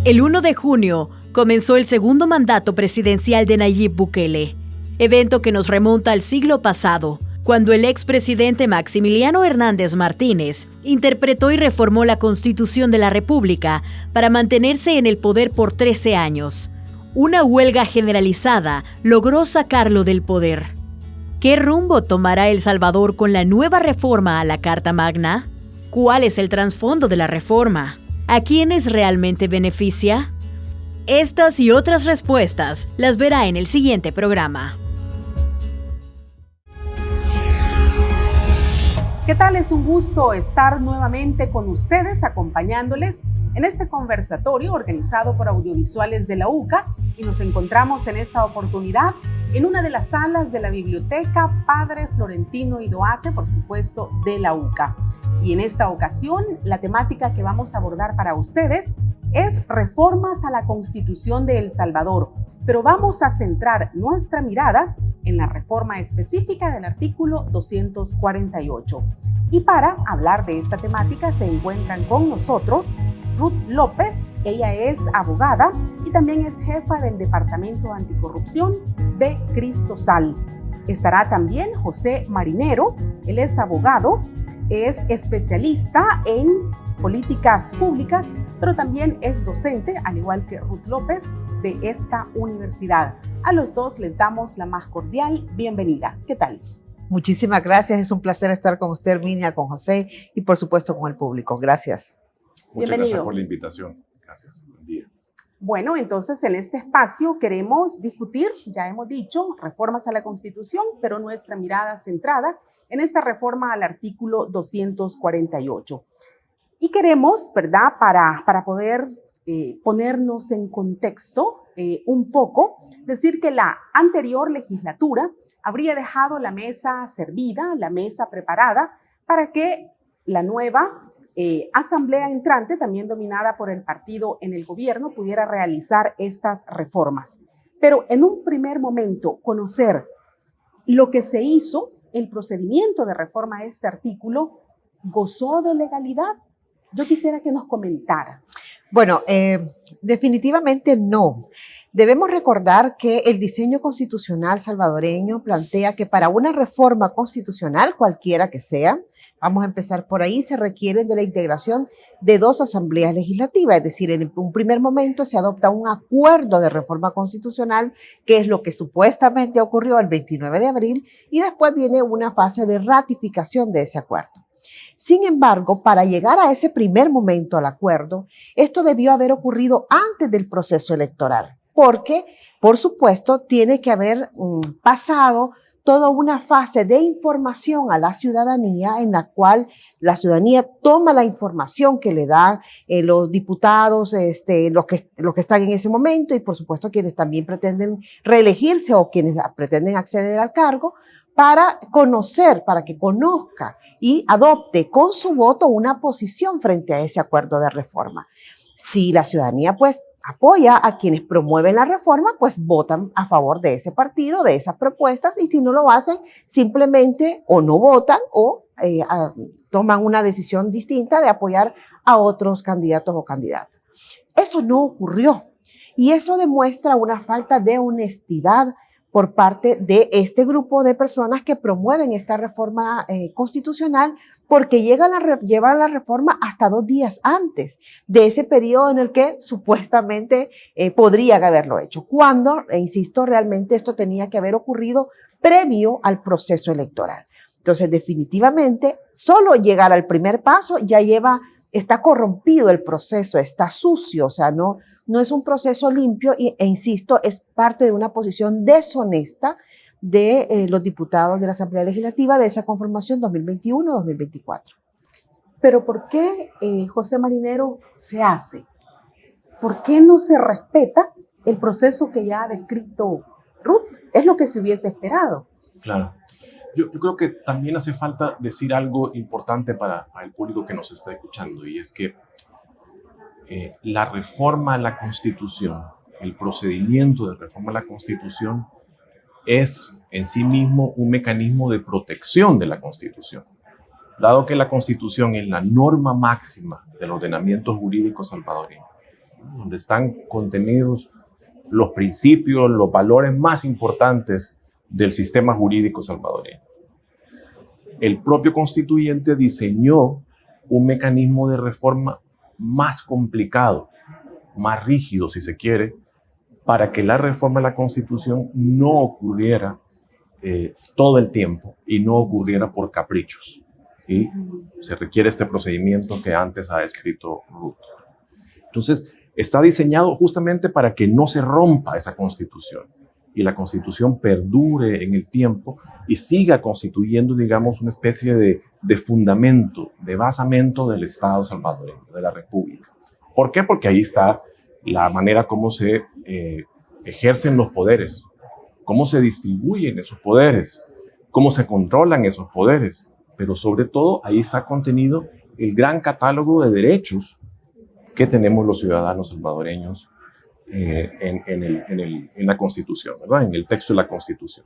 El 1 de junio comenzó el segundo mandato presidencial de Nayib Bukele, evento que nos remonta al siglo pasado, cuando el expresidente Maximiliano Hernández Martínez interpretó y reformó la Constitución de la República para mantenerse en el poder por 13 años. Una huelga generalizada logró sacarlo del poder. ¿Qué rumbo tomará El Salvador con la nueva reforma a la Carta Magna? ¿Cuál es el trasfondo de la reforma? ¿A quiénes realmente beneficia? Estas y otras respuestas las verá en el siguiente programa. ¿Qué tal? Es un gusto estar nuevamente con ustedes, acompañándoles en este conversatorio organizado por Audiovisuales de la UCA, y nos encontramos en esta oportunidad en una de las salas de la Biblioteca Padre Florentino Idoate, por supuesto, de la UCA. Y en esta ocasión, la temática que vamos a abordar para ustedes es reformas a la Constitución de El Salvador, pero vamos a centrar nuestra mirada en la reforma específica del artículo 248. Y para hablar de esta temática se encuentran con nosotros Ruth López. Ella es abogada y también es jefa del Departamento Anticorrupción de Cristosal. Estará también José Marinero. Él es abogado, es especialista en políticas públicas, pero también es docente, al igual que Ruth López, de esta universidad. A los dos les damos la más cordial bienvenida. ¿Qué tal? Muchísimas gracias. Es un placer estar con usted, Herminia, con José y por supuesto con el público. Gracias. Muchas gracias por la invitación. Gracias. Buen día. Bueno, entonces en este espacio queremos discutir, ya hemos dicho, reformas a la Constitución, pero nuestra mirada centrada en esta reforma al artículo 248. Y queremos, ¿verdad?, para poder ponernos en contexto un poco, decir que la anterior legislatura habría dejado la mesa servida, la mesa preparada, para que la nueva asamblea entrante, también dominada por el partido en el gobierno, pudiera realizar estas reformas. Pero en un primer momento, conocer lo que se hizo, el procedimiento de reforma a este artículo, ¿gozó de legalidad? Yo quisiera que nos comentara. Bueno, definitivamente no. Debemos recordar que el diseño constitucional salvadoreño plantea que para una reforma constitucional, cualquiera que sea, vamos a empezar por ahí, se requiere de la integración de dos asambleas legislativas, es decir, en un primer momento se adopta un acuerdo de reforma constitucional, que es lo que supuestamente ocurrió el 29 de abril, y después viene una fase de ratificación de ese acuerdo. Sin embargo, para llegar a ese primer momento al acuerdo, esto debió haber ocurrido antes del proceso electoral, porque, por supuesto, tiene que haber pasado toda una fase de información a la ciudadanía en la cual la ciudadanía toma la información que le dan los diputados, los que están en ese momento y, por supuesto, quienes también pretenden reelegirse o quienes pretenden acceder al cargo, para conocer, para que conozca y adopte con su voto una posición frente a ese acuerdo de reforma. Si la ciudadanía pues apoya a quienes promueven la reforma, pues votan a favor de ese partido, de esas propuestas, y si no lo hacen, simplemente o no votan o toman una decisión distinta de apoyar a otros candidatos o candidatas. Eso no ocurrió y eso demuestra una falta de honestidad por parte de este grupo de personas que promueven esta reforma constitucional, porque llevan la reforma hasta 2 días antes de ese periodo en el que supuestamente podrían haberlo hecho, cuando, insisto, realmente esto tenía que haber ocurrido previo al proceso electoral. Entonces, definitivamente, solo llegar al primer paso ya está corrompido el proceso, está sucio, o sea, no es un proceso limpio e insisto, es parte de una posición deshonesta de los diputados de la Asamblea Legislativa de esa conformación 2021-2024. Pero ¿por qué, José Marinero, se hace? ¿Por qué no se respeta el proceso que ya ha descrito Ruth? Es lo que se hubiese esperado. Claro. Yo creo que también hace falta decir algo importante para el público que nos está escuchando, y es que la reforma a la Constitución, el procedimiento de reforma a la Constitución es en sí mismo un mecanismo de protección de la Constitución. Dado que la Constitución es la norma máxima del ordenamiento jurídico salvadoreño donde están contenidos los principios, los valores más importantes del sistema jurídico salvadoreño. El propio constituyente diseñó un mecanismo de reforma más complicado, más rígido, si se quiere, para que la reforma de la Constitución no ocurriera todo el tiempo y no ocurriera por caprichos. Y se requiere este procedimiento que antes ha descrito Ruth. Entonces, está diseñado justamente para que no se rompa esa Constitución y la Constitución perdure en el tiempo y siga constituyendo, digamos, una especie de fundamento, de basamento del Estado salvadoreño, de la República. ¿Por qué? Porque ahí está la manera como se ejercen los poderes, cómo se distribuyen esos poderes, cómo se controlan esos poderes, pero sobre todo ahí está contenido el gran catálogo de derechos que tenemos los ciudadanos salvadoreños en la Constitución, ¿verdad? En el texto de la Constitución.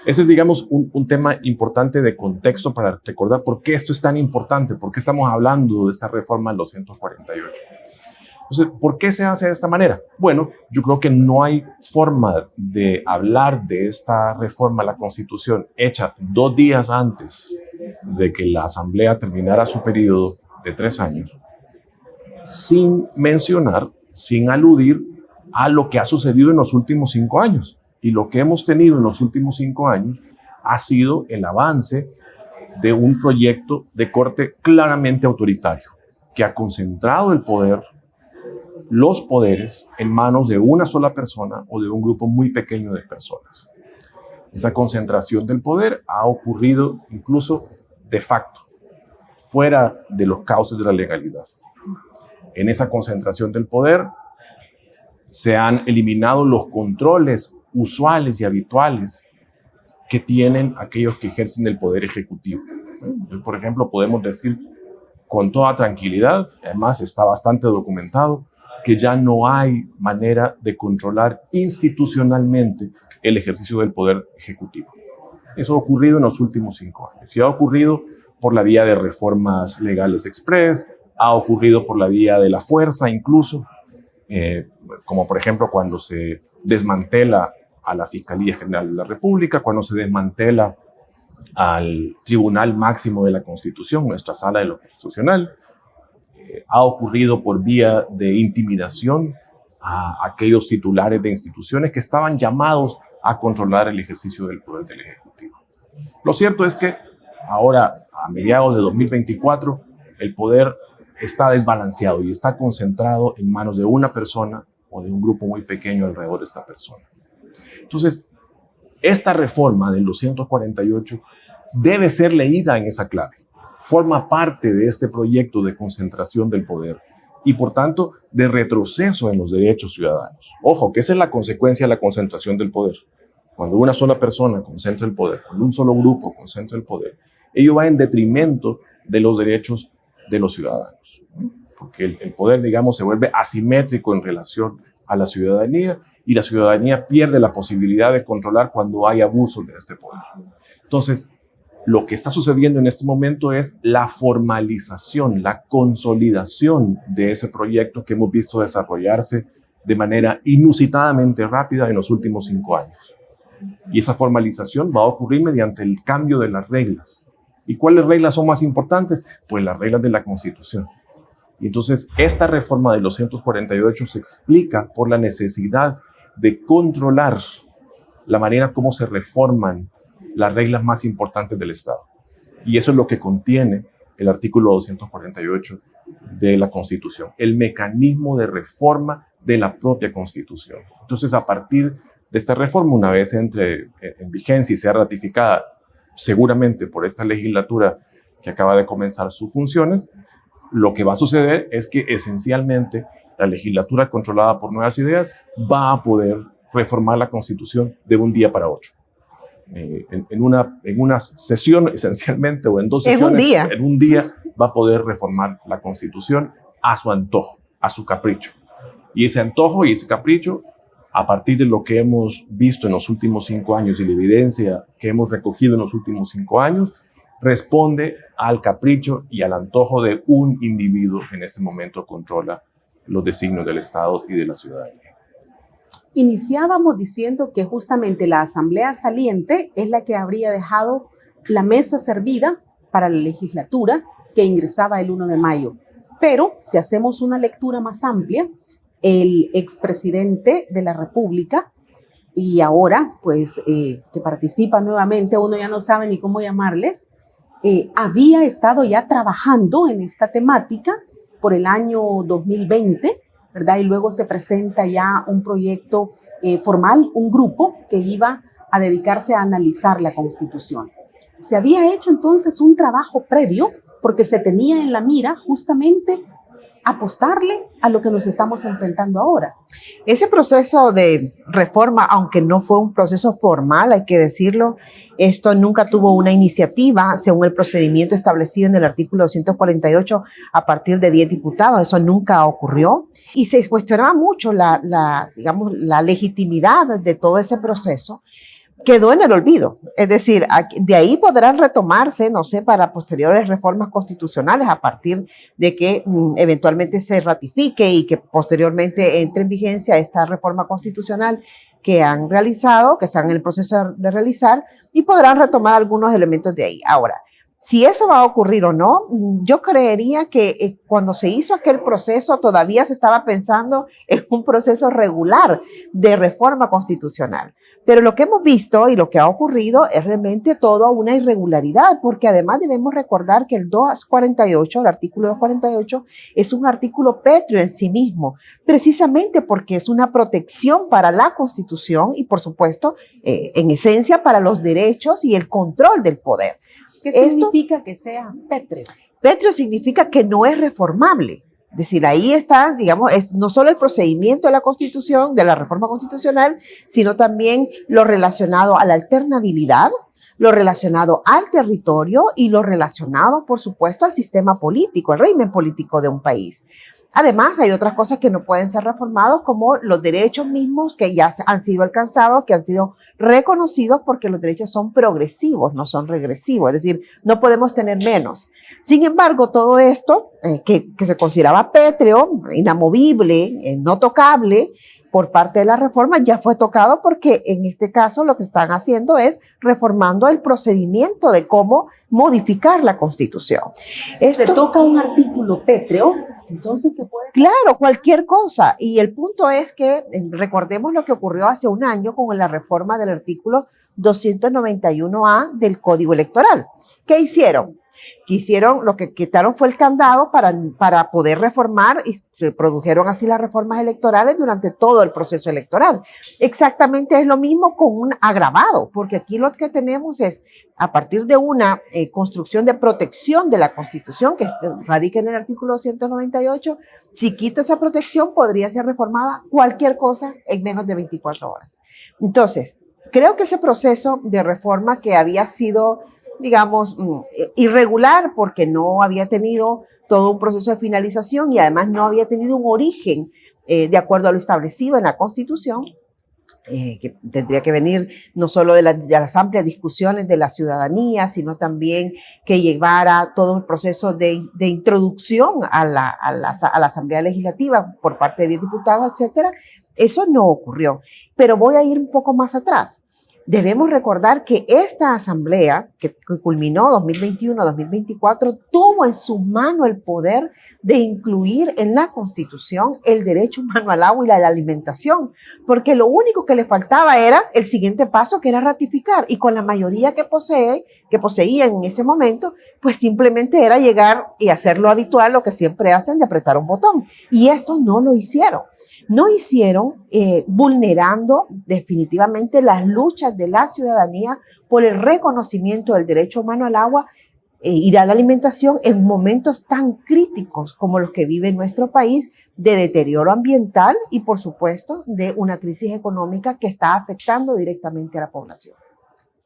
Ese es, digamos, un tema importante de contexto para recordar por qué esto es tan importante, por qué estamos hablando de esta reforma del 248. Entonces, ¿por qué se hace de esta manera? Bueno, yo creo que no hay forma de hablar de esta reforma a la Constitución hecha 2 días antes de que la Asamblea terminara su periodo de 3 años, sin mencionar, sin aludir a lo que ha sucedido en los últimos 5 años. Y lo que hemos tenido en los últimos 5 años ha sido el avance de un proyecto de corte claramente autoritario, que ha concentrado el poder, los poderes, en manos de una sola persona o de un grupo muy pequeño de personas. Esa concentración del poder ha ocurrido incluso de facto, fuera de los cauces de la legalidad. En esa concentración del poder se han eliminado los controles usuales y habituales que tienen aquellos que ejercen el poder ejecutivo. Por ejemplo, podemos decir con toda tranquilidad, además está bastante documentado, que ya no hay manera de controlar institucionalmente el ejercicio del poder ejecutivo. Eso ha ocurrido en los últimos 5 años y ha ocurrido por la vía de reformas legales express, ha ocurrido por la vía de la fuerza incluso, como por ejemplo cuando se desmantela a la Fiscalía General de la República, cuando se desmantela al Tribunal Máximo de la Constitución, nuestra Sala de lo Constitucional. Ha ocurrido por vía de intimidación a aquellos titulares de instituciones que estaban llamados a controlar el ejercicio del poder del Ejecutivo. Lo cierto es que ahora, a mediados de 2024, el poder está desbalanceado y está concentrado en manos de una persona o de un grupo muy pequeño alrededor de esta persona. Entonces, esta reforma del 248 debe ser leída en esa clave. Forma parte de este proyecto de concentración del poder y, por tanto, de retroceso en los derechos ciudadanos. Ojo, que esa es la consecuencia de la concentración del poder. Cuando una sola persona concentra el poder, cuando un solo grupo concentra el poder, ello va en detrimento de los derechos de los ciudadanos, porque el poder, digamos, se vuelve asimétrico en relación a la ciudadanía y la ciudadanía pierde la posibilidad de controlar cuando hay abusos de este poder. Entonces, lo que está sucediendo en este momento es la formalización, la consolidación de ese proyecto que hemos visto desarrollarse de manera inusitadamente rápida en los últimos 5 años. Y esa formalización va a ocurrir mediante el cambio de las reglas. ¿Y cuáles reglas son más importantes? Pues las reglas de la Constitución. Y entonces, esta reforma del 248 se explica por la necesidad de controlar la manera como se reforman las reglas más importantes del Estado. Y eso es lo que contiene el artículo 248 de la Constitución, el mecanismo de reforma de la propia Constitución. Entonces, a partir de esta reforma, una vez entre en vigencia y sea ratificada seguramente por esta legislatura que acaba de comenzar sus funciones, lo que va a suceder es que esencialmente la legislatura controlada por Nuevas Ideas va a poder reformar la Constitución de un día para otro. En una sesión esencialmente o en 2 sesiones, en un día va a poder reformar la Constitución a su antojo, a su capricho. Y ese antojo y ese capricho, a partir de lo que hemos visto en los últimos 5 años y la evidencia que hemos recogido en los últimos 5 años, responde al capricho y al antojo de un individuo que en este momento controla los designios del Estado y de la ciudadanía. Iniciábamos diciendo que justamente la asamblea saliente es la que habría dejado la mesa servida para la legislatura que ingresaba el 1 de mayo. Pero si hacemos una lectura más amplia, el expresidente de la República y ahora, pues, que participa nuevamente, uno ya no sabe ni cómo llamarles, había estado ya trabajando en esta temática por el año 2020, ¿verdad? Y luego se presenta ya un proyecto formal, un grupo que iba a dedicarse a analizar la Constitución. Se había hecho entonces un trabajo previo porque se tenía en la mira justamente apostarle a lo que nos estamos enfrentando ahora. Ese proceso de reforma, aunque no fue un proceso formal, hay que decirlo, esto nunca tuvo una iniciativa según el procedimiento establecido en el artículo 248 a partir de 10 diputados. Eso nunca ocurrió y se cuestionaba mucho la legitimidad de todo ese proceso. Quedó en el olvido, es decir, de ahí podrán retomarse, no sé, para posteriores reformas constitucionales a partir de que eventualmente se ratifique y que posteriormente entre en vigencia esta reforma constitucional que han realizado, que están en el proceso de realizar, y podrán retomar algunos elementos de ahí. Ahora, si eso va a ocurrir o no, yo creería que cuando se hizo aquel proceso todavía se estaba pensando en un proceso regular de reforma constitucional. Pero lo que hemos visto y lo que ha ocurrido es realmente toda una irregularidad, porque además debemos recordar que el 248, el artículo 248, es un artículo pétreo en sí mismo, precisamente porque es una protección para la Constitución y, por supuesto, en esencia, para los derechos y el control del poder. ¿Qué significa que sea pétreo? Pétreo significa que no es reformable. Es decir, ahí está, digamos, no solo el procedimiento de la Constitución, de la reforma constitucional, sino también lo relacionado a la alternabilidad, lo relacionado al territorio y lo relacionado, por supuesto, al sistema político, al régimen político de un país. Además, hay otras cosas que no pueden ser reformados, como los derechos mismos que ya han sido alcanzados, que han sido reconocidos, porque los derechos son progresivos, no son regresivos, es decir, no podemos tener menos. Sin embargo, todo esto, que se consideraba pétreo, inamovible, no tocable, por parte de la reforma, ya fue tocado porque en este caso lo que están haciendo es reformando el procedimiento de cómo modificar la Constitución. Si se toca un artículo pétreo, entonces se puede... Claro, cualquier cosa. Y el punto es que recordemos lo que ocurrió hace un año con la reforma del artículo 291A del Código Electoral. ¿Qué hicieron? Lo que quitaron fue el candado para poder reformar y se produjeron así las reformas electorales durante todo el proceso electoral. Exactamente es lo mismo con un agravado, porque aquí lo que tenemos es, a partir de una construcción de protección de la Constitución que radica en el artículo 198, si quito esa protección podría ser reformada cualquier cosa en menos de 24 horas. Entonces, creo que ese proceso de reforma que había sido, digamos, irregular porque no había tenido todo un proceso de finalización y además no había tenido un origen de acuerdo a lo establecido en la Constitución, que tendría que venir no solo de las amplias discusiones de la ciudadanía, sino también que llevara todo el proceso de introducción a la Asamblea Legislativa por parte de 10 diputados, etcétera. Eso no ocurrió. Pero voy a ir un poco más atrás. Debemos recordar que esta asamblea, que culminó 2021-2024, tuvo en su mano el poder de incluir en la Constitución el derecho humano al agua y la alimentación, porque lo único que le faltaba era el siguiente paso, que era ratificar, y con la mayoría que poseía en ese momento, pues simplemente era llegar y hacer lo habitual, lo que siempre hacen, de apretar un botón. Y esto no lo hicieron. No hicieron vulnerando definitivamente las luchas de la ciudadanía por el reconocimiento del derecho humano al agua y de la alimentación en momentos tan críticos como los que vive nuestro país, de deterioro ambiental y, por supuesto, de una crisis económica que está afectando directamente a la población.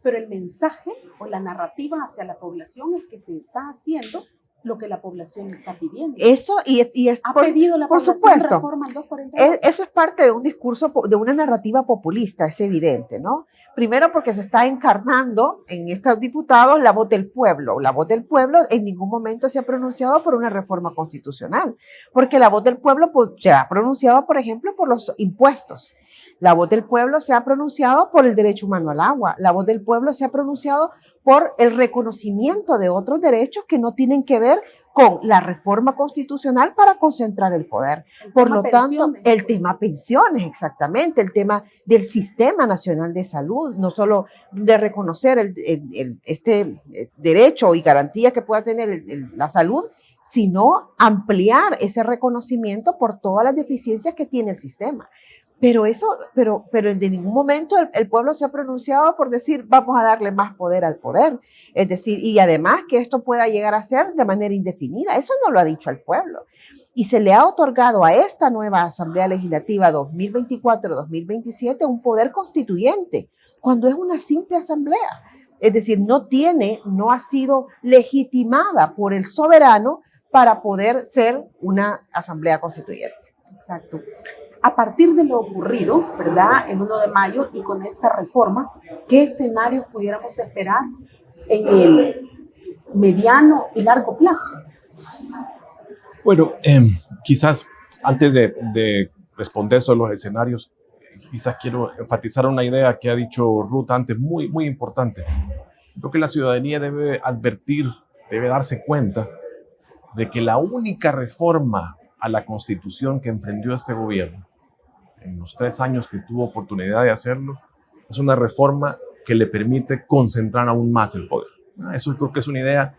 Pero el mensaje o la narrativa hacia la población es que se está haciendo lo que la población está pidiendo. Eso y es ¿Ha pedido la por población supuesto, reforma al 248? eso es parte de un discurso, de una narrativa populista, es evidente, ¿no? Primero porque se está encarnando en estos diputados la voz del pueblo. La voz del pueblo en ningún momento se ha pronunciado por una reforma constitucional, porque la voz del pueblo se ha pronunciado, por ejemplo, por los impuestos. La voz del pueblo se ha pronunciado por el derecho humano al agua. La voz del pueblo se ha pronunciado por el reconocimiento de otros derechos que no tienen que ver con la reforma constitucional para concentrar el poder. Por lo tanto, el tema pensiones, exactamente, el tema del Sistema Nacional de Salud, no solo de reconocer este derecho y garantía que pueda tener la salud, sino ampliar ese reconocimiento por todas las deficiencias que tiene el sistema. Pero de ningún momento el pueblo se ha pronunciado por decir vamos a darle más poder al poder. Es decir, y además que esto pueda llegar a ser de manera indefinida. Eso no lo ha dicho el pueblo. Y se le ha otorgado a esta nueva Asamblea Legislativa 2024-2027 un poder constituyente, cuando es una simple asamblea. Es decir, no ha sido legitimada por el soberano para poder ser una asamblea constituyente. Exacto. A partir de lo ocurrido, ¿verdad?, el 1 de mayo y con esta reforma, ¿qué escenarios pudiéramos esperar en el mediano y largo plazo? Bueno, quizás antes de responder sobre los escenarios, quizás quiero enfatizar una idea que ha dicho Ruth antes, muy, muy importante. Creo que la ciudadanía debe advertir, debe darse cuenta de que la única reforma a la Constitución que emprendió este gobierno, en los 3 años que tuvo oportunidad de hacerlo, es una reforma que le permite concentrar aún más el poder. Eso creo que es una idea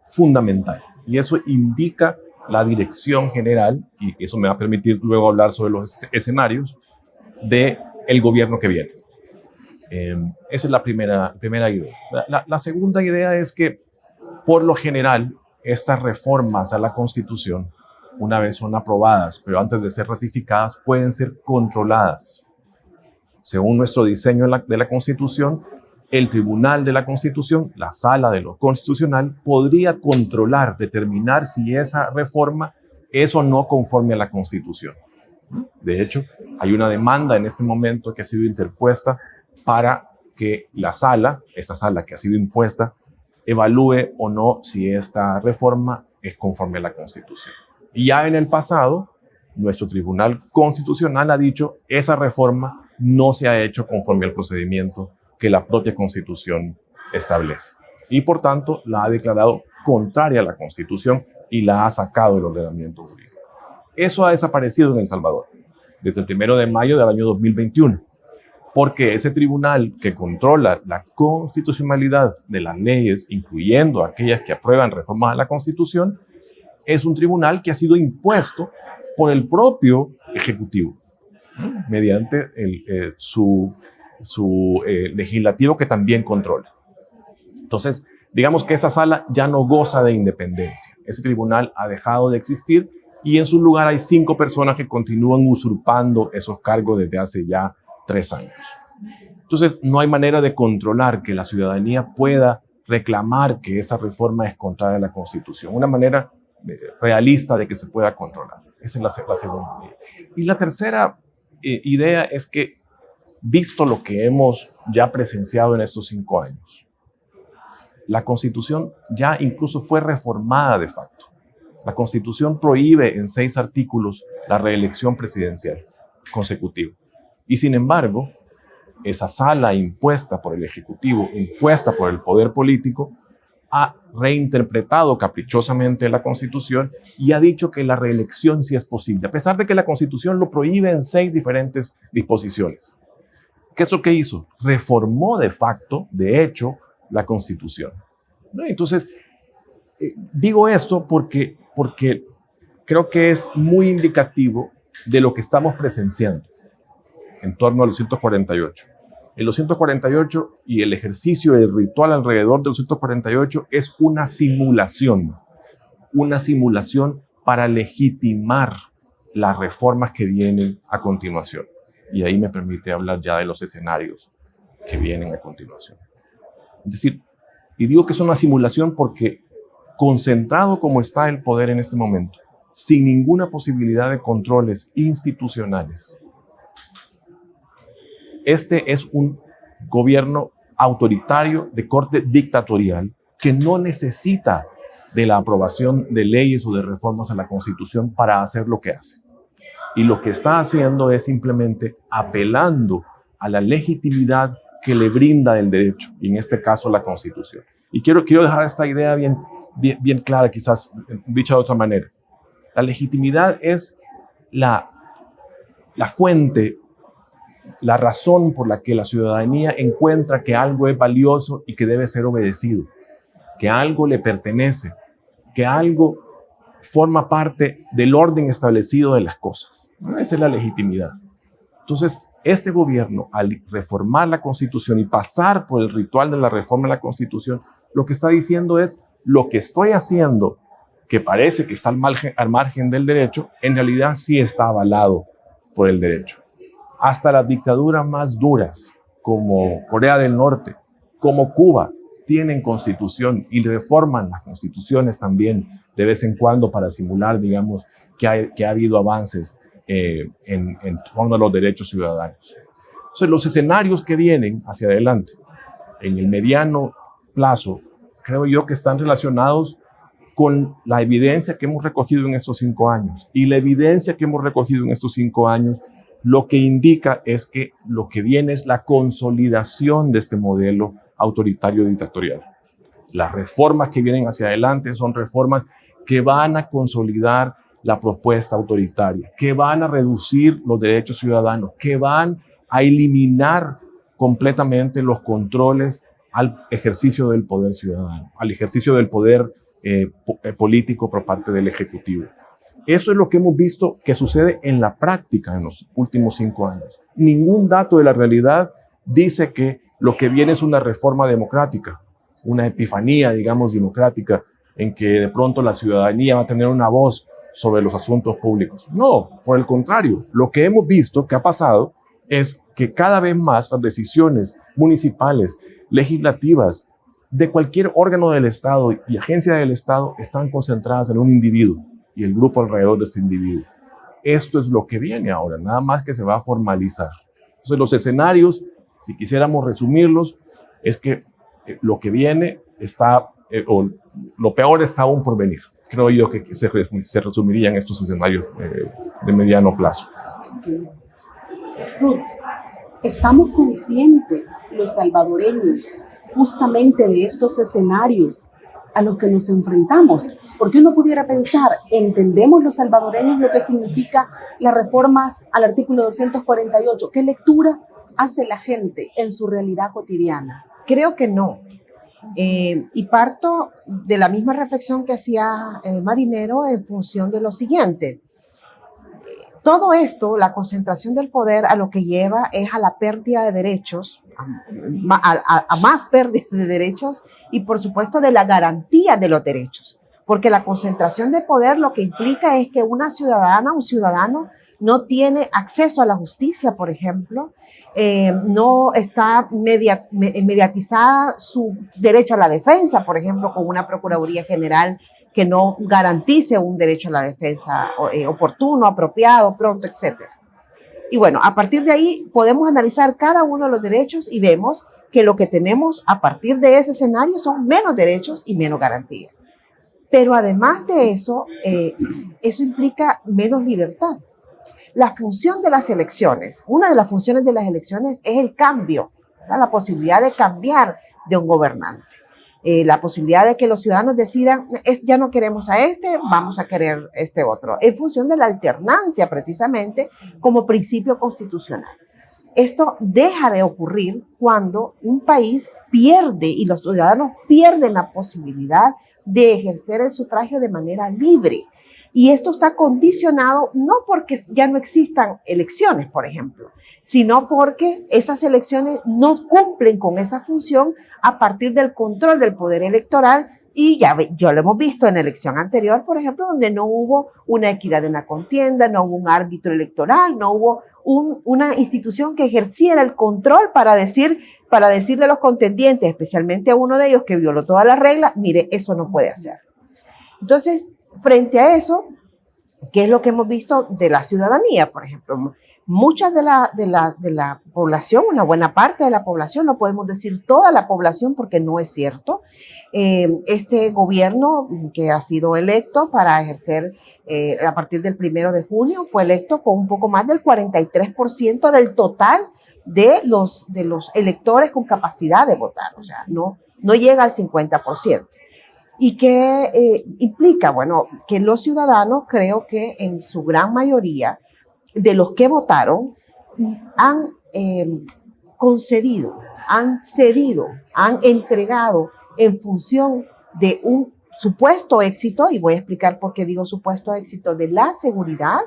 fundamental y eso indica la dirección general, y eso me va a permitir luego hablar sobre los escenarios del gobierno que viene. Esa es la primera idea. La segunda idea es que, por lo general, estas reformas a la Constitución, una vez son aprobadas, pero antes de ser ratificadas, pueden ser controladas. Según nuestro diseño de la Constitución, el Tribunal de la Constitución, la Sala de lo Constitucional, podría controlar, determinar si esa reforma es o no conforme a la Constitución. De hecho, hay una demanda en este momento que ha sido interpuesta para que esta sala que ha sido impuesta, evalúe o no si esta reforma es conforme a la Constitución. Y ya en el pasado, nuestro Tribunal Constitucional ha dicho esa reforma no se ha hecho conforme al procedimiento que la propia Constitución establece. Y por tanto, la ha declarado contraria a la Constitución y la ha sacado del ordenamiento jurídico. Eso ha desaparecido en El Salvador desde el 1 de mayo del año 2021, porque ese tribunal que controla la constitucionalidad de las leyes, incluyendo aquellas que aprueban reformas a la Constitución, es un tribunal que ha sido impuesto por el propio Ejecutivo, mediante su legislativo que también controla. Entonces, digamos que esa sala ya no goza de independencia. Ese tribunal ha dejado de existir y en su lugar hay 5 personas que continúan usurpando esos cargos desde hace ya 3 años. Entonces, no hay manera de controlar que la ciudadanía pueda reclamar que esa reforma es contraria a la Constitución. Una manera realista de que se pueda controlar. Esa es la segunda idea. Y la tercera idea es que, visto lo que hemos ya presenciado en estos 5 años, la Constitución ya incluso fue reformada de facto. La Constitución prohíbe en 6 artículos la reelección presidencial consecutiva. Y sin embargo, esa sala impuesta por el Ejecutivo, impuesta por el poder político, ha reinterpretado caprichosamente la Constitución y ha dicho que la reelección sí es posible, a pesar de que la Constitución lo prohíbe en 6 diferentes disposiciones. ¿Qué es lo que hizo? Reformó de facto, de hecho, la Constitución. Entonces, digo esto porque creo que es muy indicativo de lo que estamos presenciando en torno a los 248. El 248 y el ejercicio del ritual alrededor del 248 es una simulación para legitimar las reformas que vienen a continuación. Y ahí me permite hablar ya de los escenarios que vienen a continuación. Es decir, y digo que es una simulación porque concentrado como está el poder en este momento, sin ninguna posibilidad de controles institucionales. Este es un gobierno autoritario de corte dictatorial que no necesita de la aprobación de leyes o de reformas a la Constitución para hacer lo que hace. Y lo que está haciendo es simplemente apelando a la legitimidad que le brinda el derecho, y en este caso la Constitución. Y quiero dejar esta idea bien clara, quizás dicha de otra manera. La legitimidad es la fuente, la razón por la que la ciudadanía encuentra que algo es valioso y que debe ser obedecido, que algo le pertenece, que algo forma parte del orden establecido de las cosas. Esa es la legitimidad. Entonces, este gobierno, al reformar la Constitución y pasar por el ritual de la reforma de la Constitución, lo que está diciendo es: lo que estoy haciendo, que parece que está al margen del derecho, en realidad sí está avalado por el derecho. Hasta las dictaduras más duras, como Corea del Norte, como Cuba, tienen constitución y reforman las constituciones también de vez en cuando para simular, digamos, que ha habido avances en torno a los derechos ciudadanos. Entonces, los escenarios que vienen hacia adelante, en el mediano plazo, creo yo que están relacionados con la evidencia que hemos recogido en estos 5 años. Y la evidencia que hemos recogido en estos 5 años lo que indica es que lo que viene es la consolidación de este modelo autoritario dictatorial. Las reformas que vienen hacia adelante son reformas que van a consolidar la propuesta autoritaria, que van a reducir los derechos ciudadanos, que van a eliminar completamente los controles al ejercicio del poder ciudadano, al ejercicio del poder político por parte del Ejecutivo. Eso es lo que hemos visto que sucede en la práctica en los últimos 5 años. Ningún dato de la realidad dice que lo que viene es una reforma democrática, una epifanía, digamos, democrática, en que de pronto la ciudadanía va a tener una voz sobre los asuntos públicos. No, por el contrario, lo que hemos visto que ha pasado es que cada vez más las decisiones municipales, legislativas, de cualquier órgano del Estado y agencia del Estado están concentradas en un individuo y el grupo alrededor de ese individuo. Esto es lo que viene ahora, nada más que se va a formalizar. Entonces, los escenarios, si quisiéramos resumirlos, es que lo que viene está, o lo peor está aún por venir. Creo yo que se resumiría en estos escenarios de mediano plazo. Okay. Ruth, ¿estamos conscientes los salvadoreños justamente de estos escenarios a los que nos enfrentamos? Porque uno pudiera pensar, ¿entendemos los salvadoreños lo que significa las reformas al artículo 248? ¿Qué lectura hace la gente en su realidad cotidiana? Creo que no. Y parto de la misma reflexión que hacía Marinero en función de lo siguiente. Todo esto, la concentración del poder, a lo que lleva es a la pérdida de derechos, a más pérdida de derechos y por supuesto de la garantía de los derechos. Porque la concentración de poder lo que implica es que una ciudadana, un ciudadano, no tiene acceso a la justicia, por ejemplo, no está mediatizada su derecho a la defensa, por ejemplo, con una Procuraduría General que no garantice un derecho a la defensa oportuno, apropiado, pronto, etc. Y bueno, a partir de ahí podemos analizar cada uno de los derechos y vemos que lo que tenemos a partir de ese escenario son menos derechos y menos garantías. Pero además de eso, eso implica menos libertad. La función de las elecciones, una de las funciones de las elecciones es el cambio, ¿verdad? La posibilidad de cambiar de un gobernante. La posibilidad de que los ciudadanos decidan, ya no queremos a este, vamos a querer este otro, en función de la alternancia precisamente como principio constitucional. Esto deja de ocurrir cuando un país pierde y los ciudadanos pierden la posibilidad de ejercer el sufragio de manera libre. Y esto está condicionado no porque ya no existan elecciones, por ejemplo, sino porque esas elecciones no cumplen con esa función a partir del control del poder electoral. Y ya lo hemos visto en la elección anterior, por ejemplo, donde no hubo una equidad de una contienda, no hubo un árbitro electoral, no hubo una institución que ejerciera el control para decirle a los contendientes, especialmente a uno de ellos que violó todas las reglas, mire, eso no puede hacer. Entonces, frente a eso, ¿qué es lo que hemos visto de la ciudadanía? Por ejemplo, mucha de la población, una buena parte de la población, no podemos decir toda la población porque no es cierto. Este gobierno que ha sido electo para ejercer a partir del 1 de junio fue electo con un poco más del 43% del total de los electores con capacidad de votar, o sea, no llega al 50%. ¿Y qué implica? Bueno, que los ciudadanos, creo que en su gran mayoría de los que votaron, han concedido, han cedido, han entregado en función de un supuesto éxito, y voy a explicar por qué digo supuesto éxito, de la seguridad,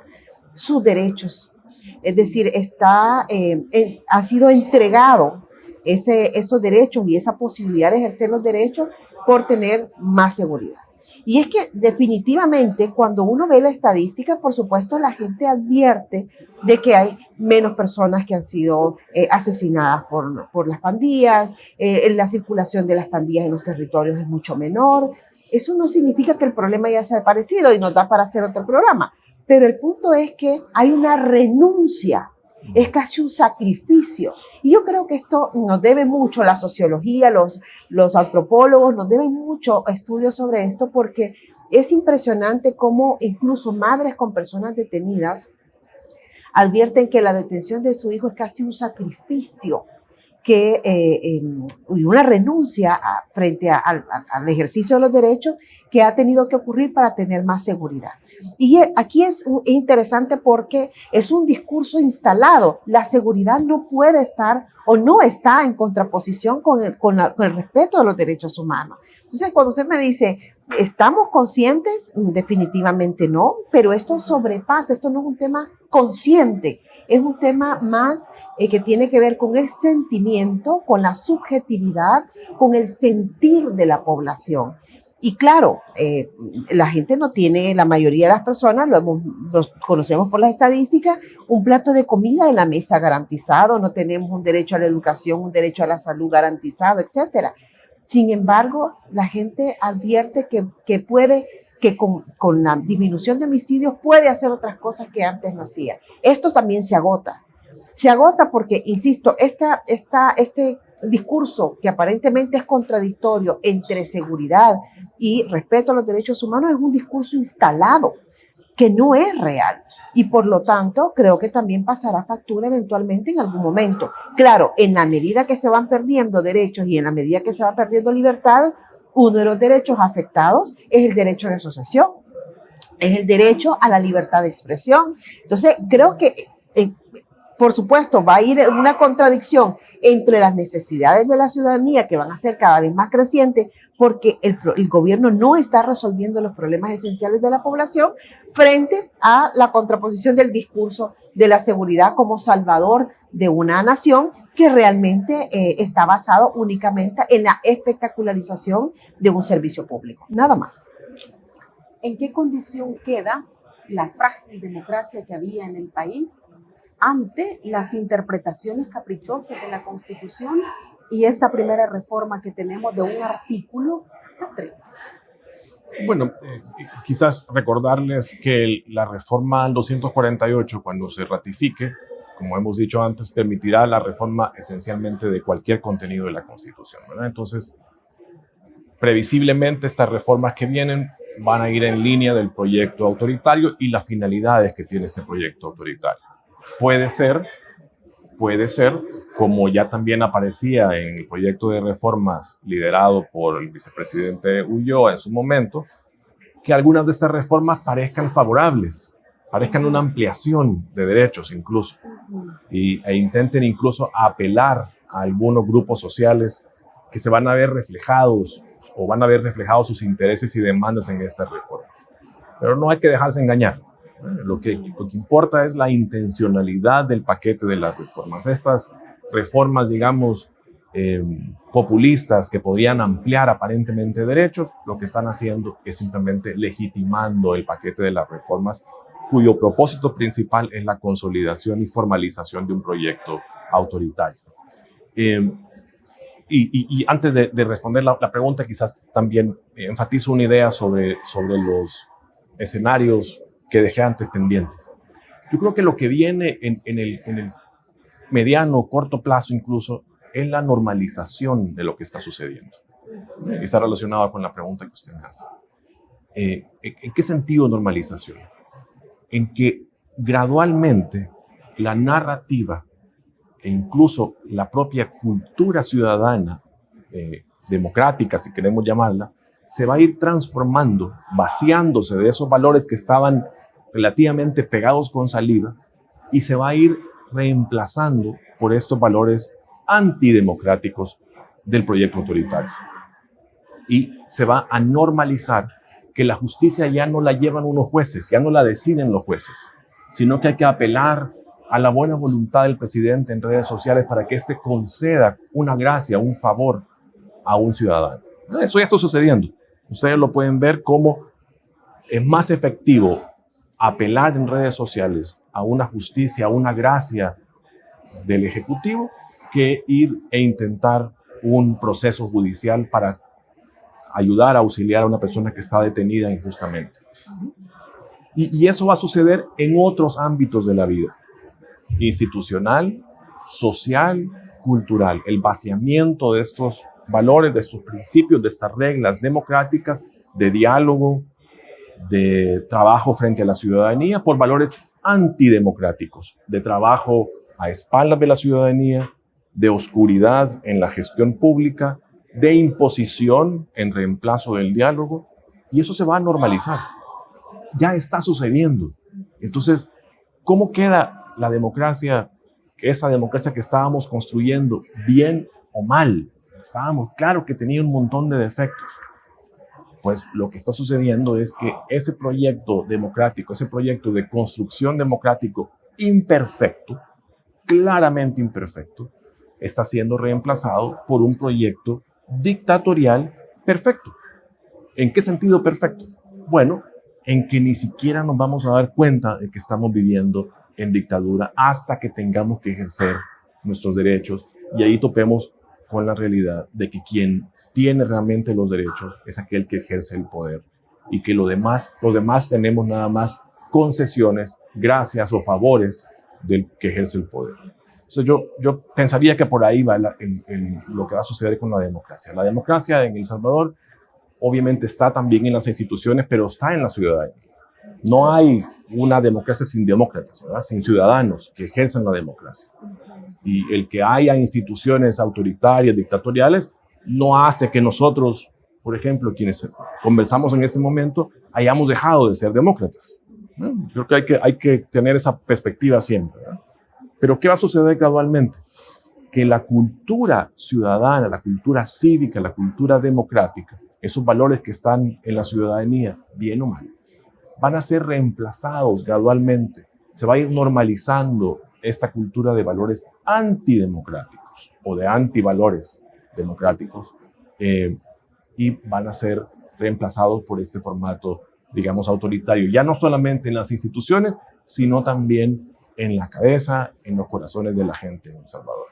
sus derechos. Es decir, ha sido entregado esos derechos y esa posibilidad de ejercer los derechos por tener más seguridad. Y es que definitivamente cuando uno ve la estadística, por supuesto, la gente advierte de que hay menos personas que han sido asesinadas por las pandillas, la circulación de las pandillas en los territorios es mucho menor. Eso no significa que el problema ya se ha desaparecido y nos da para hacer otro programa, pero el punto es que hay una renuncia. Es casi un sacrificio. Y yo creo que esto nos debe mucho la sociología, los antropólogos, nos deben mucho estudios sobre esto, porque es impresionante cómo incluso madres con personas detenidas advierten que la detención de su hijo es casi un sacrificio, y una renuncia frente al ejercicio de los derechos que ha tenido que ocurrir para tener más seguridad. Y aquí es interesante porque es un discurso instalado. La seguridad no puede estar o no está en contraposición con el respeto de los derechos humanos. Entonces, cuando usted me dice, ¿estamos conscientes? Definitivamente no, pero esto sobrepasa, esto no es un tema consciente, es un tema más que tiene que ver con el sentimiento, con la subjetividad, con el sentir de la población. Y claro, la gente no tiene, la mayoría de las personas, los conocemos por las estadísticas, un plato de comida en la mesa garantizado, no tenemos un derecho a la educación, un derecho a la salud garantizado, etcétera. Sin embargo, la gente advierte que con la disminución de homicidios puede hacer otras cosas que antes no hacía. Esto también se agota. Se agota porque, insisto, este discurso que aparentemente es contradictorio entre seguridad y respeto a los derechos humanos es un discurso instalado que no es real. Y por lo tanto, creo que también pasará factura eventualmente en algún momento. Claro, en la medida que se van perdiendo derechos y en la medida que se va perdiendo libertad, uno de los derechos afectados es el derecho de asociación, es el derecho a la libertad de expresión. Entonces, creo que, por supuesto, va a ir una contradicción entre las necesidades de la ciudadanía, que van a ser cada vez más crecientes, porque el gobierno no está resolviendo los problemas esenciales de la población, frente a la contraposición del discurso de la seguridad como salvador de una nación que realmente está basado únicamente en la espectacularización de un servicio público, nada más. ¿En qué condición queda la frágil democracia que había en el país ante las interpretaciones caprichosas de la Constitución y esta primera reforma que tenemos de un artículo patrio? Bueno, quizás recordarles que la reforma al 248, cuando se ratifique, como hemos dicho antes, permitirá la reforma esencialmente de cualquier contenido de la Constitución, ¿verdad? Entonces, previsiblemente estas reformas que vienen van a ir en línea del proyecto autoritario y las finalidades que tiene este proyecto autoritario. Puede ser, como ya también aparecía en el proyecto de reformas liderado por el vicepresidente Ulloa en su momento, que algunas de estas reformas parezcan favorables, parezcan una ampliación de derechos incluso, e intenten incluso apelar a algunos grupos sociales que se van a ver reflejados o van a ver reflejados sus intereses y demandas en estas reformas. Pero no hay que dejarse engañar. Lo que importa es la intencionalidad del paquete de las reformas. Estas reformas, digamos, populistas que podrían ampliar aparentemente derechos, lo que están haciendo es simplemente legitimando el paquete de las reformas, cuyo propósito principal es la consolidación y formalización de un proyecto autoritario. Y antes de responder la pregunta, quizás también enfatizo una idea sobre los escenarios que dejé antes pendientes. Yo creo que lo que viene en el mediano, corto plazo incluso, es la normalización de lo que está sucediendo. Está relacionado con la pregunta que usted me hace. ¿En qué sentido normalización? En que gradualmente la narrativa e incluso la propia cultura ciudadana, democrática, si queremos llamarla, se va a ir transformando, vaciándose de esos valores que estaban relativamente pegados con saliva y se va a ir reemplazando por estos valores antidemocráticos del proyecto autoritario. Y se va a normalizar que la justicia ya no la llevan unos jueces, ya no la deciden los jueces, sino que hay que apelar a la buena voluntad del presidente en redes sociales para que éste conceda una gracia, un favor a un ciudadano. Eso ya está sucediendo. Ustedes lo pueden ver cómo es más efectivo apelar en redes sociales a una justicia, a una gracia del Ejecutivo, que ir e intentar un proceso judicial para ayudar a auxiliar a una persona que está detenida injustamente. Y eso va a suceder en otros ámbitos de la vida, institucional, social, cultural. El vaciamiento de estos valores, de estos principios, de estas reglas democráticas, de diálogo, de trabajo frente a la ciudadanía, por valores antidemocráticos, de trabajo a espaldas de la ciudadanía, de oscuridad en la gestión pública, de imposición en reemplazo del diálogo, y eso se va a normalizar. Ya está sucediendo. Entonces, ¿cómo queda la democracia, esa democracia que estábamos construyendo, bien o mal? Estábamos claro que tenía un montón de defectos. Pues lo que está sucediendo es que ese proyecto democrático, ese proyecto de construcción democrático imperfecto, claramente imperfecto, está siendo reemplazado por un proyecto dictatorial perfecto. ¿En qué sentido perfecto? Bueno, en que ni siquiera nos vamos a dar cuenta de que estamos viviendo en dictadura hasta que tengamos que ejercer nuestros derechos, y ahí topemos con la realidad de que quien tiene realmente los derechos es aquel que ejerce el poder, y que los demás tenemos nada más concesiones, gracias o favores del que ejerce el poder. Entonces yo pensaría que por ahí va lo que va a suceder con la democracia. La democracia en El Salvador obviamente está también en las instituciones, pero está en la ciudadanía. No hay una democracia sin demócratas, ¿verdad? Sin ciudadanos que ejercen la democracia. Y el que haya instituciones autoritarias, dictatoriales, no hace que nosotros, por ejemplo, quienes conversamos en este momento, hayamos dejado de ser demócratas. Creo que hay que tener esa perspectiva siempre, ¿verdad? Pero ¿qué va a suceder gradualmente? Que la cultura ciudadana, la cultura cívica, la cultura democrática, esos valores que están en la ciudadanía, bien o mal, van a ser reemplazados gradualmente. Se va a ir normalizando esta cultura de valores antidemocráticos o de antivalores democráticos, y van a ser reemplazados por este formato, digamos, autoritario, ya no solamente en las instituciones, sino también en la cabeza, en los corazones de la gente en El Salvador.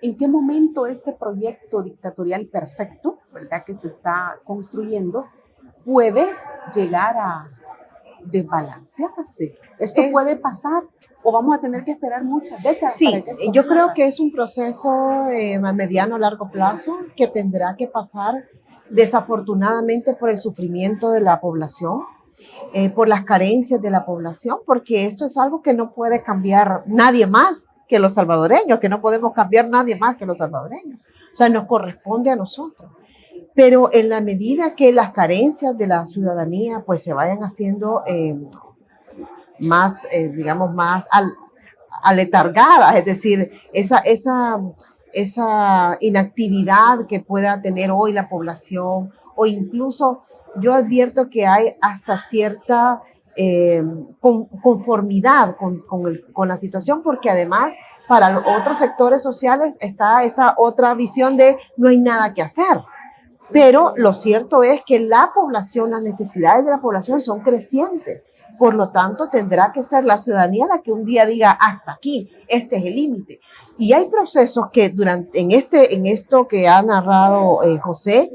¿En qué momento este proyecto dictatorial perfecto, verdad, que se está construyendo, puede llegar a desbalancearse? ¿Esto puede pasar o vamos a tener que esperar muchas décadas? Sí, para que esto yo ocurra? creo que es un proceso a mediano o largo plazo que tendrá que pasar desafortunadamente por el sufrimiento de la población, por las carencias de la población, porque esto es algo que no puede cambiar nadie más que los salvadoreños, que no podemos cambiar nadie más que los salvadoreños. O sea, nos corresponde a nosotros. Pero en la medida que las carencias de la ciudadanía pues se vayan haciendo más, digamos, más aletargadas, es decir, esa inactividad que pueda tener hoy la población, o incluso yo advierto que hay hasta cierta conformidad con la situación, porque además para los otros sectores sociales está esta otra visión de no hay nada que hacer. Pero lo cierto es que la población, las necesidades de la población son crecientes. Por lo tanto, tendrá que ser la ciudadanía la que un día diga, hasta aquí, este es el límite. Y hay procesos que en esto que ha narrado José,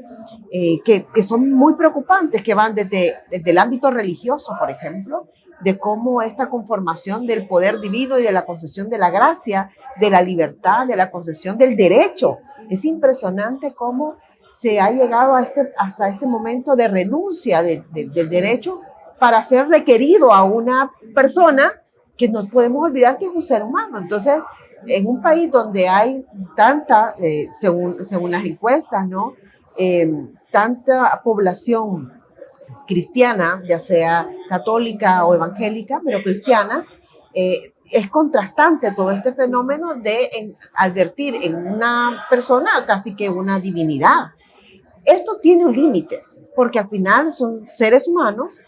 que son muy preocupantes, que van desde el ámbito religioso, por ejemplo, de cómo esta conformación del poder divino y de la concesión de la gracia, de la libertad, de la concesión del derecho. Es impresionante cómo se ha llegado hasta ese momento de renuncia del derecho para ser requerido a una persona que no podemos olvidar que es un ser humano. Entonces, en un país donde hay tanta, según las encuestas, ¿no? Tanta población cristiana, ya sea católica o evangélica, pero cristiana, es contrastante todo este fenómeno de advertir en una persona casi que una divinidad. Esto tiene límites, porque al final son seres humanos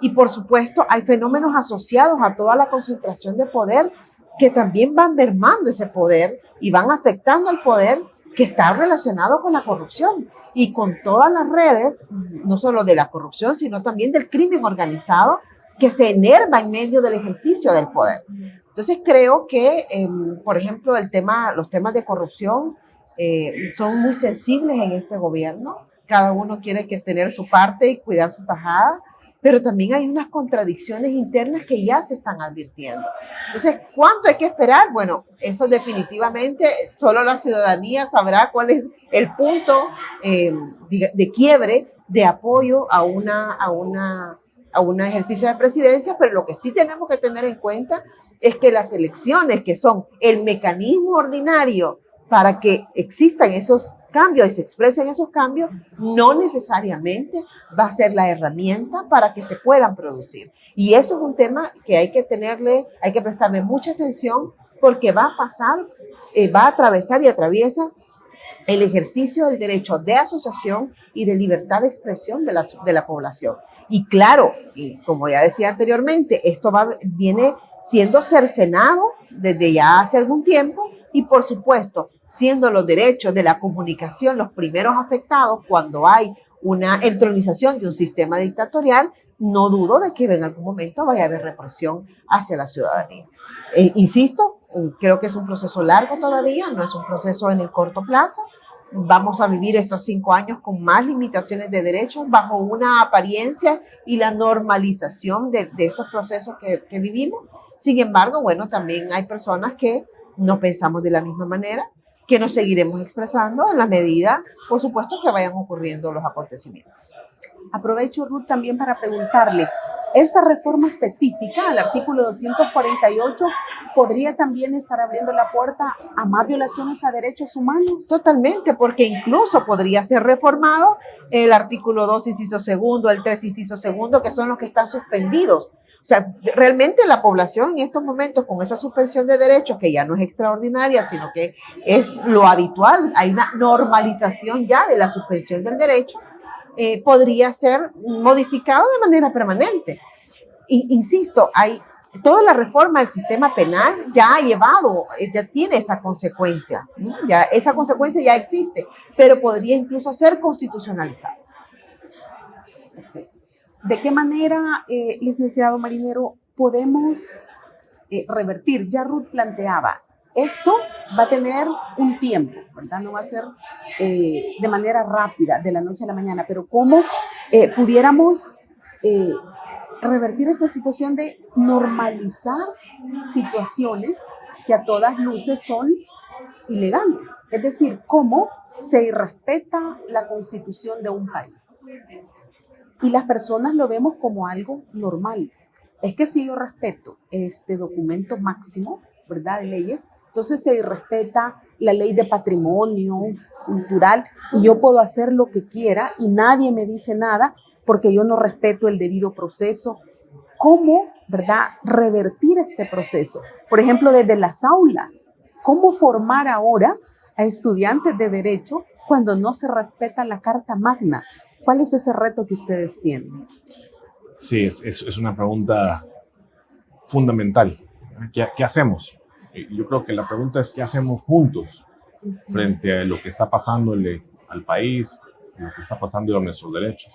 y por supuesto hay fenómenos asociados a toda la concentración de poder que también van mermando ese poder y van afectando al poder que está relacionado con la corrupción y con todas las redes, no solo de la corrupción, sino también del crimen organizado que se enerva en medio del ejercicio del poder. Entonces creo que, por ejemplo, los temas de corrupción son muy sensibles en este gobierno. Cada uno quiere tener su parte y cuidar su tajada, pero también hay unas contradicciones internas que ya se están advirtiendo. Entonces, ¿cuánto hay que esperar? Bueno, eso definitivamente solo la ciudadanía sabrá cuál es el punto de quiebre, de apoyo a un ejercicio de presidencia, pero lo que sí tenemos que tener en cuenta es que las elecciones, que son el mecanismo ordinario para que existan esos cambios y se expresen esos cambios, no necesariamente va a ser la herramienta para que se puedan producir. Y eso es un tema que hay que prestarle mucha atención porque va a pasar, va a atravesar y atraviesa el ejercicio del derecho de asociación y de libertad de expresión de la población. Y claro, y como ya decía anteriormente, esto viene siendo cercenado desde ya hace algún tiempo y por supuesto, siendo los derechos de la comunicación los primeros afectados cuando hay una entronización de un sistema dictatorial, no dudo de que en algún momento vaya a haber represión hacia la ciudadanía. Insisto, creo que es un proceso largo todavía, no es un proceso en el corto plazo. Vamos a vivir estos 5 años con más limitaciones de derechos bajo una apariencia y la normalización de estos procesos que vivimos. Sin embargo, bueno, también hay personas que no pensamos de la misma manera, que nos seguiremos expresando en la medida, por supuesto, que vayan ocurriendo los acontecimientos. Aprovecho, Ruth, también para preguntarle, ¿esta reforma específica al artículo 248 podría también estar abriendo la puerta a más violaciones a derechos humanos? Totalmente, porque incluso podría ser reformado el artículo 2, inciso segundo, el 3, inciso segundo, que son los que están suspendidos. O sea, realmente la población en estos momentos con esa suspensión de derechos, que ya no es extraordinaria, sino que es lo habitual, hay una normalización ya de la suspensión del derecho, podría ser modificado de manera permanente. Insisto, toda la reforma del sistema penal ya ha llevado, ya tiene esa consecuencia, ¿no? Ya esa consecuencia ya existe, pero podría incluso ser constitucionalizada. Perfecto. ¿De qué manera, licenciado Marinero, podemos revertir? Ya Ruth planteaba, esto va a tener un tiempo, ¿verdad? No va a ser de manera rápida, de la noche a la mañana, pero ¿cómo pudiéramos revertir esta situación de normalizar situaciones que a todas luces son ilegales? Es decir, ¿cómo se irrespeta la constitución de un país? Y las personas lo vemos como algo normal. Es que si yo respeto este documento máximo, ¿verdad?, de leyes, entonces se irrespeta la ley de patrimonio cultural y yo puedo hacer lo que quiera y nadie me dice nada porque yo no respeto el debido proceso. ¿Cómo, verdad, revertir este proceso? Por ejemplo, desde las aulas, ¿cómo formar ahora a estudiantes de derecho cuando no se respeta la Carta Magna? ¿Cuál es ese reto que ustedes tienen? Sí, es una pregunta fundamental. ¿Qué hacemos? Yo creo que la pregunta es ¿qué hacemos juntos frente a lo que está pasando al país, lo que está pasando con nuestros derechos.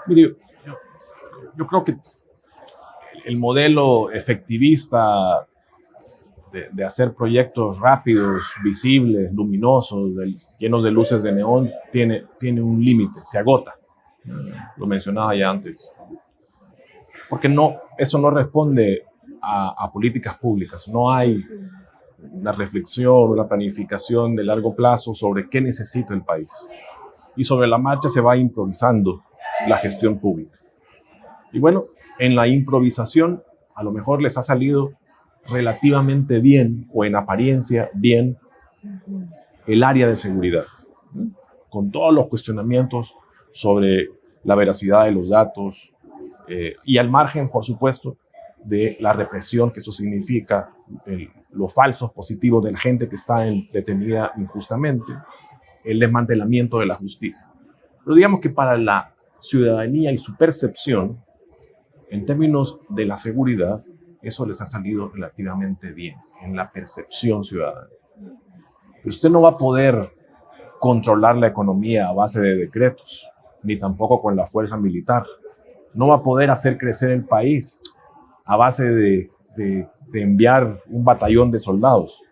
Mire, yo creo que el modelo efectivista de hacer proyectos rápidos, visibles, luminosos, llenos de luces de neón, tiene un límite, se agota. Lo mencionaba ya antes. Porque eso no responde a políticas públicas. No hay una reflexión, una planificación de largo plazo sobre qué necesita el país. Y sobre la marcha se va improvisando la gestión pública. Y bueno, en la improvisación a lo mejor les ha salido relativamente bien, o en apariencia bien, el área de seguridad, ¿no? Con todos los cuestionamientos sobre la veracidad de los datos, y al margen, por supuesto, de la represión que eso significa, los falsos positivos de la gente que está detenida injustamente, el desmantelamiento de la justicia. Pero digamos que para la ciudadanía y su percepción, en términos de la seguridad, eso les ha salido relativamente bien, en la percepción ciudadana. Pero usted no va a poder controlar la economía a base de decretos, ni tampoco con la fuerza militar. No va a poder hacer crecer el país a base de enviar un batallón de soldados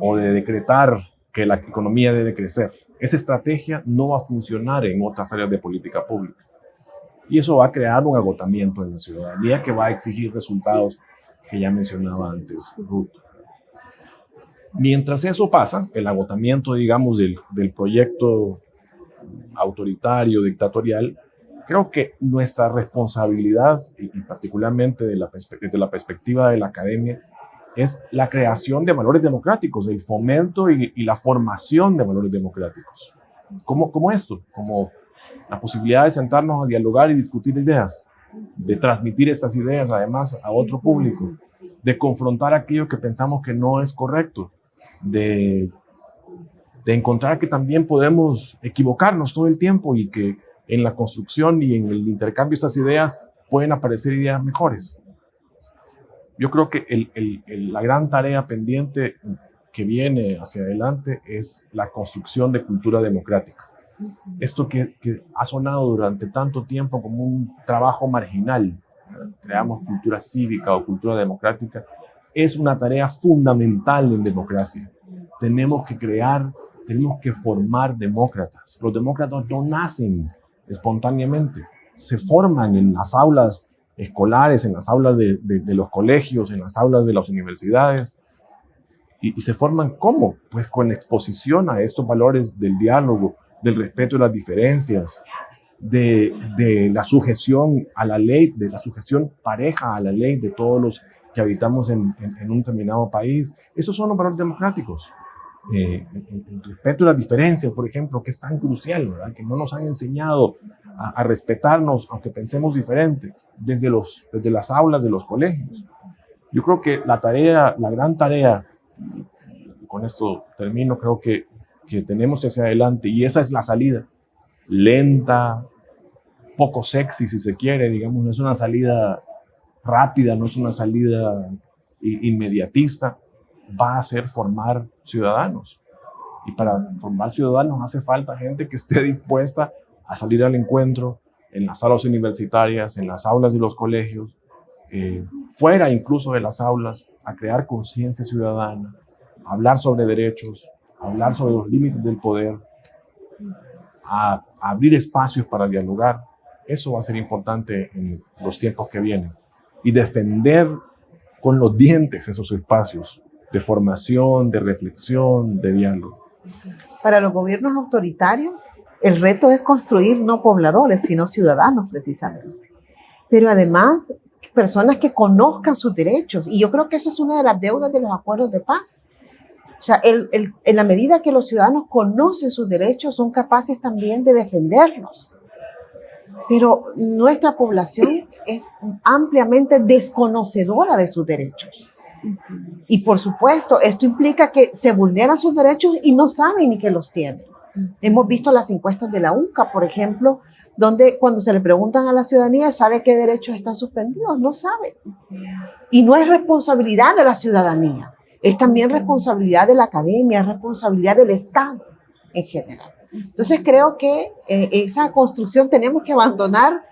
o de decretar que la economía debe crecer. Esa estrategia no va a funcionar en otras áreas de política pública. Y eso va a crear un agotamiento en la ciudadanía que va a exigir resultados que ya mencionaba antes Ruth. Mientras eso pasa, el agotamiento, digamos, del proyecto autoritario, dictatorial, creo que nuestra responsabilidad, y particularmente desde la perspectiva de la academia, es la creación de valores democráticos, el fomento y la formación de valores democráticos. Como esto, como la posibilidad de sentarnos a dialogar y discutir ideas, de transmitir estas ideas además a otro público, de confrontar aquello que pensamos que no es correcto, de encontrar que también podemos equivocarnos todo el tiempo y que en la construcción y en el intercambio de estas ideas pueden aparecer ideas mejores. Yo creo que la gran tarea pendiente que viene hacia adelante es la construcción de cultura democrática. Esto que ha sonado durante tanto tiempo como un trabajo marginal, creamos cultura cívica o cultura democrática, es una tarea fundamental en democracia. Tenemos que formar demócratas. Los demócratas no nacen espontáneamente, se forman en las aulas escolares, en las aulas de los colegios, en las aulas de las universidades. ¿Y se forman cómo? Pues con exposición a estos valores del diálogo, del respeto de las diferencias, de la sujeción a la ley, de la sujeción pareja a la ley de todos los que habitamos en un determinado país. Esos son los valores democráticos. El respeto de las diferencias, por ejemplo, que es tan crucial, ¿verdad? Que no nos han enseñado a respetarnos, aunque pensemos diferente, desde las aulas de los colegios. Yo creo que la gran tarea, con esto termino, creo que tenemos que hacer adelante, y esa es la salida, lenta, poco sexy si se quiere, digamos, no es una salida rápida, no es una salida inmediatista, va a ser formar ciudadanos. Y para formar ciudadanos hace falta gente que esté dispuesta a salir al encuentro en las aulas universitarias, en las aulas de los colegios, fuera incluso de las aulas, a crear conciencia ciudadana, a hablar sobre derechos, a hablar sobre los límites del poder, a abrir espacios para dialogar. Eso va a ser importante en los tiempos que vienen. Y defender con los dientes esos espacios de formación, de reflexión, de diálogo. Para los gobiernos autoritarios, el reto es construir no pobladores, sino ciudadanos precisamente. Pero además, personas que conozcan sus derechos. Y yo creo que eso es una de las deudas de los acuerdos de paz. O sea, en la medida que los ciudadanos conocen sus derechos, son capaces también de defenderlos. Pero nuestra población es ampliamente desconocedora de sus derechos. Y por supuesto, esto implica que se vulneran sus derechos y no saben ni que los tienen. Hemos visto las encuestas de la UCA, por ejemplo, donde cuando se le preguntan a la ciudadanía, ¿sabe qué derechos están suspendidos? No sabe. Y no es responsabilidad de la ciudadanía, es también responsabilidad de la academia, es responsabilidad del Estado en general. Entonces creo que esa construcción tenemos que abandonar,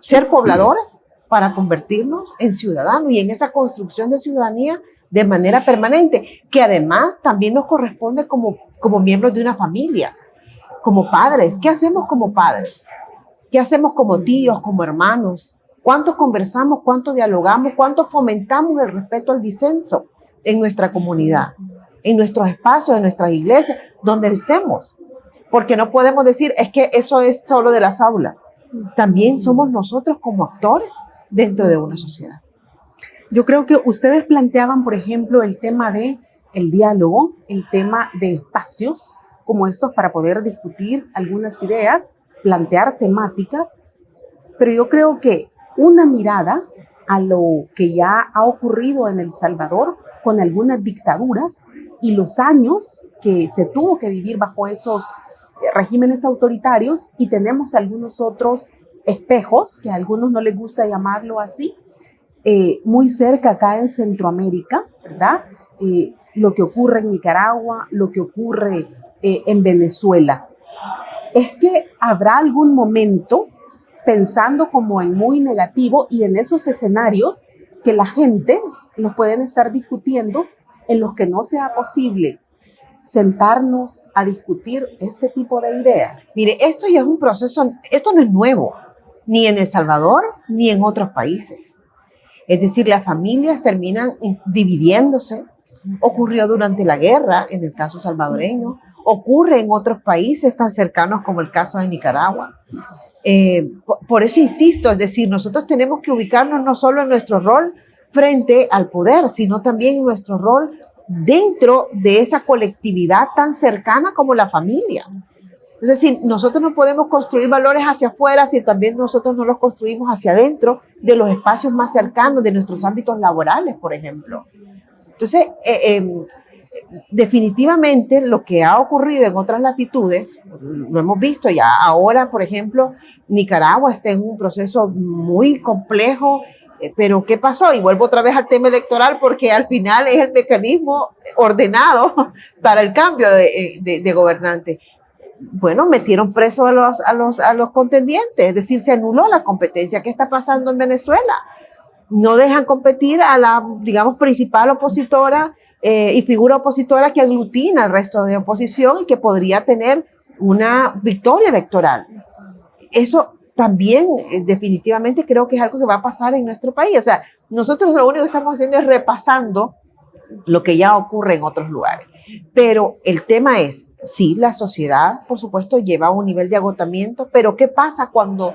ser pobladores para convertirnos en ciudadanos y en esa construcción de ciudadanía de manera permanente, que además también nos corresponde como miembros de una familia, como padres. ¿Qué hacemos como padres? ¿Qué hacemos como tíos, como hermanos? ¿Cuánto conversamos, cuánto dialogamos, cuánto fomentamos el respeto al disenso en nuestra comunidad, en nuestros espacios, en nuestras iglesias, donde estemos? Porque no podemos decir, es que eso es solo de las aulas. También somos nosotros como actores dentro de una sociedad. Yo creo que ustedes planteaban, por ejemplo, el tema de el diálogo, el tema de espacios como estos para poder discutir algunas ideas, plantear temáticas, pero yo creo que una mirada a lo que ya ha ocurrido en El Salvador con algunas dictaduras y los años que se tuvo que vivir bajo esos regímenes autoritarios, y tenemos algunos otros espejos, que a algunos no les gusta llamarlo así, muy cerca acá en Centroamérica, ¿verdad? Lo que ocurre en Nicaragua, lo que ocurre en Venezuela. Es que habrá algún momento, pensando como en muy negativo y en esos escenarios que la gente nos pueden estar discutiendo, en los que no sea posible sentarnos a discutir este tipo de ideas. Mire, esto ya es un proceso, esto no es nuevo, ni en El Salvador, ni en otros países. Es decir, las familias terminan dividiéndose. Ocurrió durante la guerra, en el caso salvadoreño, ocurre en otros países tan cercanos como el caso de Nicaragua. Por eso insisto, es decir, nosotros tenemos que ubicarnos no solo en nuestro rol frente al poder, sino también en nuestro rol dentro de esa colectividad tan cercana como la familia. Es decir, nosotros no podemos construir valores hacia afuera si también nosotros no los construimos hacia adentro de los espacios más cercanos, de nuestros ámbitos laborales, por ejemplo. Entonces, definitivamente lo que ha ocurrido en otras latitudes, lo hemos visto ya ahora, por ejemplo, Nicaragua está en un proceso muy complejo, pero ¿qué pasó? Y vuelvo otra vez al tema electoral, porque al final es el mecanismo ordenado para el cambio de gobernante. Bueno, metieron presos a los contendientes, es decir, se anuló la competencia. ¿Qué está pasando en Venezuela? No dejan competir a la, digamos, principal opositora y figura opositora que aglutina al resto de oposición y que podría tener una victoria electoral. Eso también definitivamente creo que es algo que va a pasar en nuestro país. O sea, nosotros lo único que estamos haciendo es repasando lo que ya ocurre en otros lugares. Pero el tema es, sí, la sociedad, por supuesto, lleva a un nivel de agotamiento, pero ¿qué pasa cuando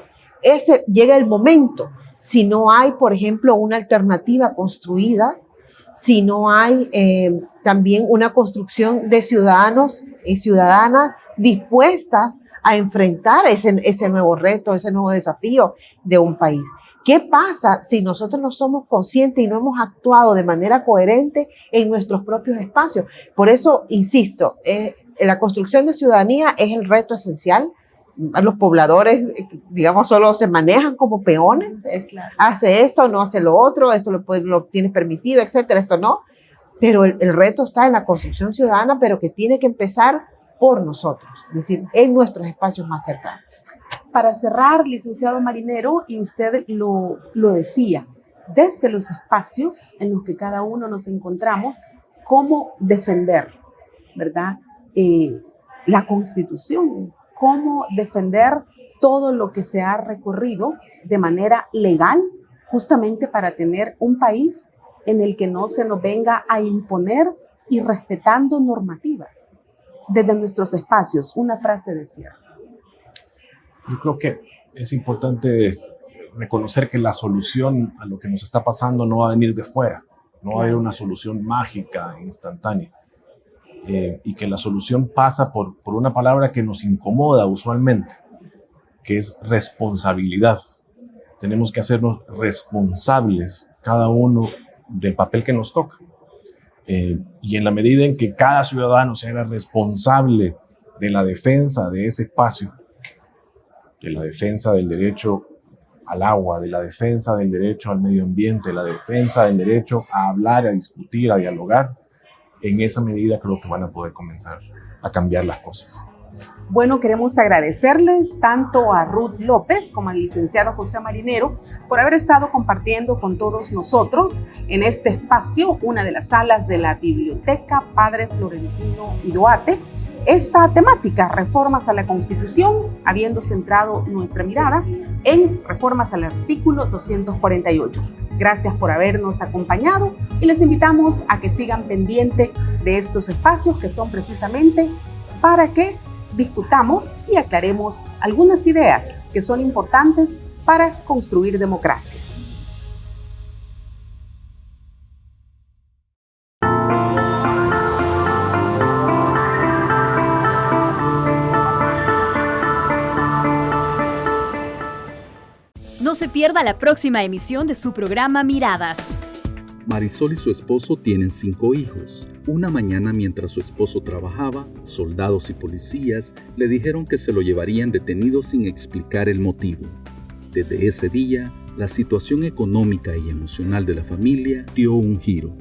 llega el momento? Si no hay, por ejemplo, una alternativa construida, si no hay también una construcción de ciudadanos y ciudadanas dispuestas a enfrentar ese nuevo reto, ese nuevo desafío de un país. ¿Qué pasa si nosotros no somos conscientes y no hemos actuado de manera coherente en nuestros propios espacios? Por eso, insisto, la construcción de ciudadanía es el reto esencial. Los pobladores, digamos, solo se manejan como peones. Hace esto, no hace lo otro, esto lo tienes permitido, etcétera, esto no. Pero el reto está en la construcción ciudadana, pero que tiene que empezar por nosotros, es decir, en nuestros espacios más cercanos. Para cerrar, licenciado Marinero, y usted lo decía, desde los espacios en los que cada uno nos encontramos, cómo defender, ¿verdad? La Constitución, cómo defender todo lo que se ha recorrido de manera legal, justamente para tener un país en el que no se nos venga a imponer y respetando normativas. Desde nuestros espacios, una frase de cierre. Yo creo que es importante reconocer que la solución a lo que nos está pasando no va a venir de fuera, no va a haber una solución mágica, instantánea, y que la solución pasa por una palabra que nos incomoda usualmente, que es responsabilidad. Tenemos que hacernos responsables, cada uno, del papel que nos toca. Y en la medida en que cada ciudadano se haga responsable de la defensa de ese espacio, de la defensa del derecho al agua, de la defensa del derecho al medio ambiente, de la defensa del derecho a hablar, a discutir, a dialogar, en esa medida creo que van a poder comenzar a cambiar las cosas. Bueno, queremos agradecerles tanto a Ruth López como al licenciado José Marinero por haber estado compartiendo con todos nosotros en este espacio, una de las salas de la Biblioteca Padre Florentino Idoate, esta temática, reformas a la Constitución, habiendo centrado nuestra mirada en reformas al artículo 248. Gracias por habernos acompañado y les invitamos a que sigan pendientes de estos espacios que son precisamente para que discutamos y aclaremos algunas ideas que son importantes para construir democracia. No se pierda la próxima emisión de su programa Miradas. Marisol y su esposo tienen 5 hijos. Una mañana, mientras su esposo trabajaba, soldados y policías le dijeron que se lo llevarían detenido sin explicar el motivo. Desde ese día, la situación económica y emocional de la familia dio un giro.